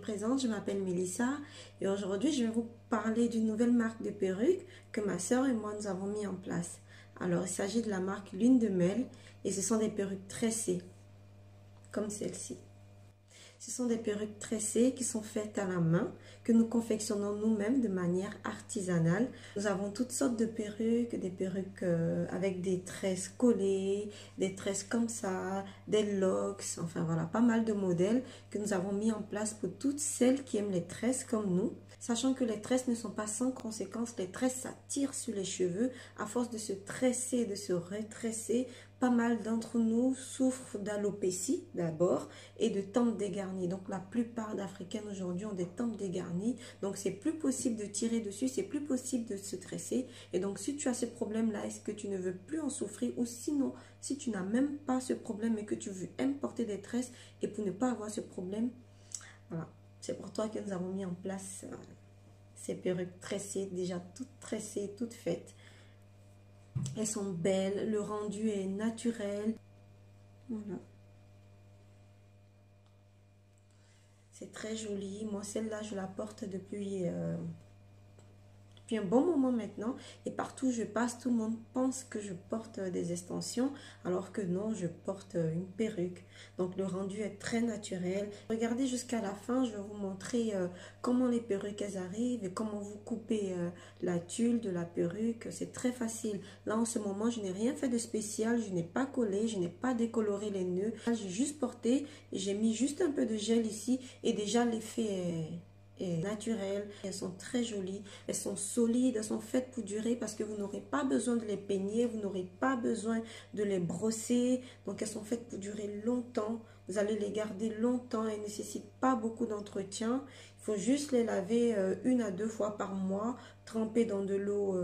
présente, je m'appelle Mélissa et aujourd'hui je vais vous parler d'une nouvelle marque de perruques que ma soeur et moi nous avons mis en place. Alors il s'agit de la marque Lune de Miel et ce sont des perruques tressées comme celle-ci. Ce sont des perruques tressées qui sont faites à la main, que nous confectionnons nous-mêmes de manière artisanale. Nous avons toutes sortes de perruques, des perruques avec des tresses collées, des tresses comme ça, des locks, enfin voilà, pas mal de modèles que nous avons mis en place pour toutes celles qui aiment les tresses comme nous. Sachant que les tresses ne sont pas sans conséquence, les tresses ça tire sur les cheveux. À force de se tresser, de se retresser, pas mal d'entre nous souffrent d'alopécie d'abord et de tempes dégarnies. Donc la plupart d'Africaines aujourd'hui ont des tempes dégarnies. Donc c'est plus possible de tirer dessus, c'est plus possible de se tresser. Et donc si tu as ce problème-là, est-ce que tu ne veux plus en souffrir? Ou sinon, si tu n'as même pas ce problème et que tu veux importer des tresses et pour ne pas avoir ce problème, voilà. C'est pour toi que nous avons mis en place ces perruques tressées, déjà toutes tressées, toutes faites. Elles sont belles, le rendu est naturel. Voilà. C'est très joli. Moi, celle-là, je la porte depuis un bon moment maintenant. Et partout où je passe, tout le monde pense que je porte des extensions, alors que non, je porte une perruque. Donc, le rendu est très naturel. Regardez jusqu'à la fin, je vais vous montrer comment les perruques elles arrivent et comment vous coupez la tulle de la perruque. C'est très facile. Là, en ce moment, je n'ai rien fait de spécial. Je n'ai pas collé, je n'ai pas décoloré les nœuds. J'ai juste porté et j'ai mis juste un peu de gel ici et déjà l'effet est naturelles, elles sont très jolies, elles sont solides, elles sont faites pour durer parce que vous n'aurez pas besoin de les peigner, vous n'aurez pas besoin de les brosser, donc elles sont faites pour durer longtemps, vous allez les garder longtemps, elles ne nécessitent pas beaucoup d'entretien, il faut juste les laver 1 à 2 fois par mois, tremper dans de l'eau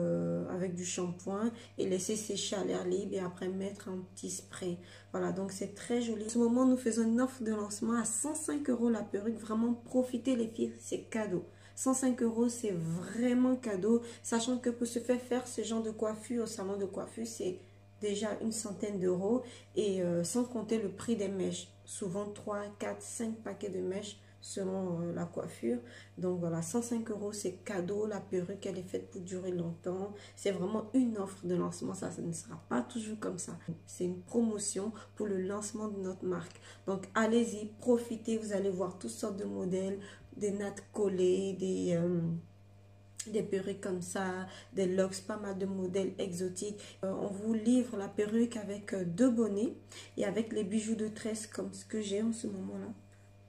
avec du shampoing et laisser sécher à l'air libre et après mettre un petit spray. Voilà, donc c'est très joli. En ce moment, nous faisons une offre de lancement à 105 € la perruque. Vraiment, profitez les filles, c'est cadeau. 105 €, c'est vraiment cadeau. Sachant que pour se faire ce genre de coiffure au salon de coiffure, c'est déjà une centaine d'euros. Et sans compter le prix des mèches. Souvent 3, 4, 5 paquets de mèches selon la coiffure. Donc voilà, 105 €, c'est cadeau. La perruque, elle est faite pour durer longtemps. C'est vraiment une offre de lancement. Ça ne sera pas toujours comme ça. C'est une promotion pour le lancement de notre marque. Donc allez-y, profitez. Vous allez voir toutes sortes de modèles, des nattes collées, des perruques comme ça, des locks, pas mal de modèles exotiques. On vous livre la perruque avec 2 bonnets et avec les bijoux de tresse comme ce que j'ai en ce moment-là.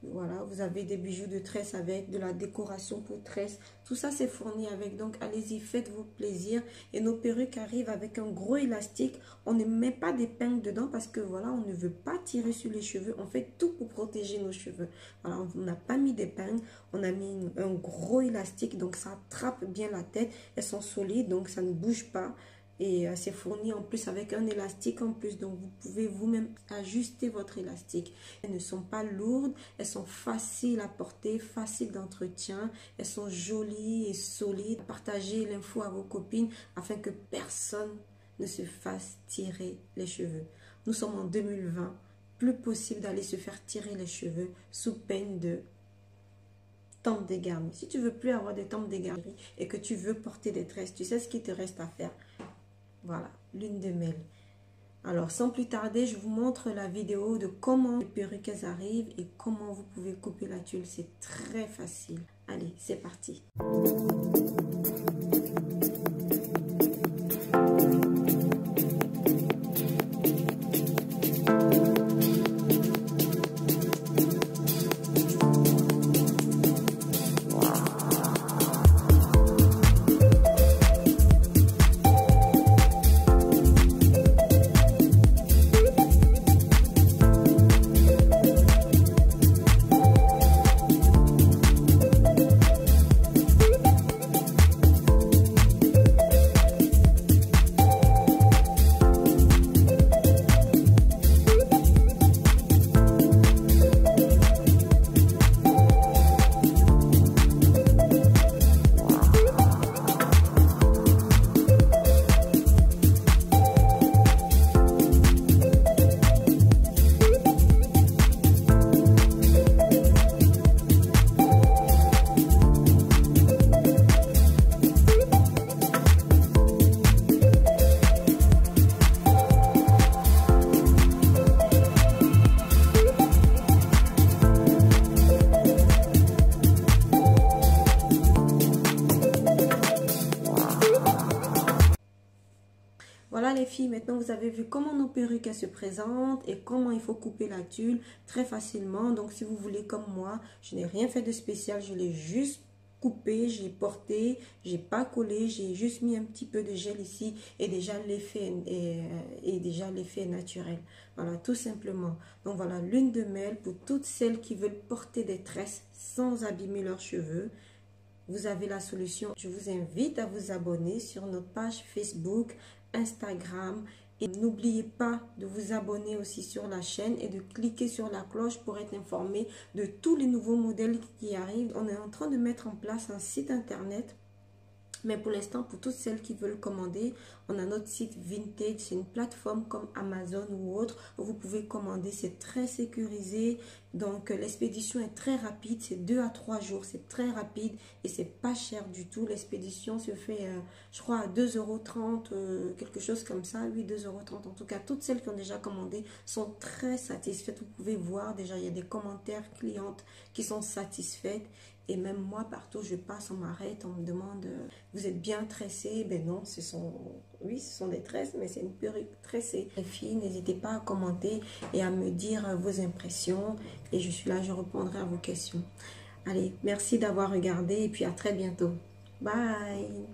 Voilà, vous avez des bijoux de tresse avec, de la décoration pour tresse. Tout ça, c'est fourni avec. Donc, allez-y, faites-vous plaisir. Et nos perruques arrivent avec un gros élastique. On ne met pas d'épingle dedans parce que, voilà, on ne veut pas tirer sur les cheveux. On fait tout pour protéger nos cheveux. Voilà, on n'a pas mis d'épingle. On a mis un gros élastique. Donc, ça attrape bien la tête. Elles sont solides, donc ça ne bouge pas. Et c'est fourni en plus avec un élastique en plus. Donc, vous pouvez vous-même ajuster votre élastique. Elles ne sont pas lourdes. Elles sont faciles à porter, faciles d'entretien. Elles sont jolies et solides. Partagez l'info à vos copines afin que personne ne se fasse tirer les cheveux. Nous sommes en 2020. Plus possible d'aller se faire tirer les cheveux sous peine de tempes dégarnies. Si tu veux plus avoir des tempes dégarnies et que tu veux porter des tresses, tu sais ce qu'il te reste à faire. Voilà, Lune de Miel. Alors, sans plus tarder, je vous montre la vidéo de comment les perruques arrivent et comment vous pouvez couper la tulle. C'est très facile. Allez, c'est parti. Voilà les filles, maintenant vous avez vu comment nos perruques elles se présentent et comment il faut couper la tulle très facilement. Donc si vous voulez comme moi, je n'ai rien fait de spécial, je l'ai juste coupé, j'ai porté, j'ai pas collé, j'ai juste mis un petit peu de gel ici et déjà l'effet est naturel. Voilà, tout simplement. Donc voilà, lune de miel pour toutes celles qui veulent porter des tresses sans abîmer leurs cheveux. Vous avez la solution. Je vous invite à vous abonner sur notre page Facebook, Instagram. Et n'oubliez pas de vous abonner aussi sur la chaîne et de cliquer sur la cloche pour être informé de tous les nouveaux modèles qui arrivent. On est en train de mettre en place un site internet. Mais pour l'instant, pour toutes celles qui veulent commander, on a notre site Vintage. C'est une plateforme comme Amazon ou autre où vous pouvez commander. C'est très sécurisé. Donc, l'expédition est très rapide. C'est 2 à 3 jours. C'est très rapide et c'est pas cher du tout. L'expédition se fait, je crois, à 2,30 €, quelque chose comme ça. Oui, 2,30 €. En tout cas, toutes celles qui ont déjà commandé sont très satisfaites. Vous pouvez voir déjà, il y a des commentaires clientes qui sont satisfaites. Et même moi, partout, je passe, on m'arrête, on me demande, vous êtes bien tressé? Ben non, oui, ce sont des tresses, mais c'est une perruque tressée. Les filles, n'hésitez pas à commenter et à me dire vos impressions. Et je suis là, je répondrai à vos questions. Allez, merci d'avoir regardé et puis à très bientôt. Bye!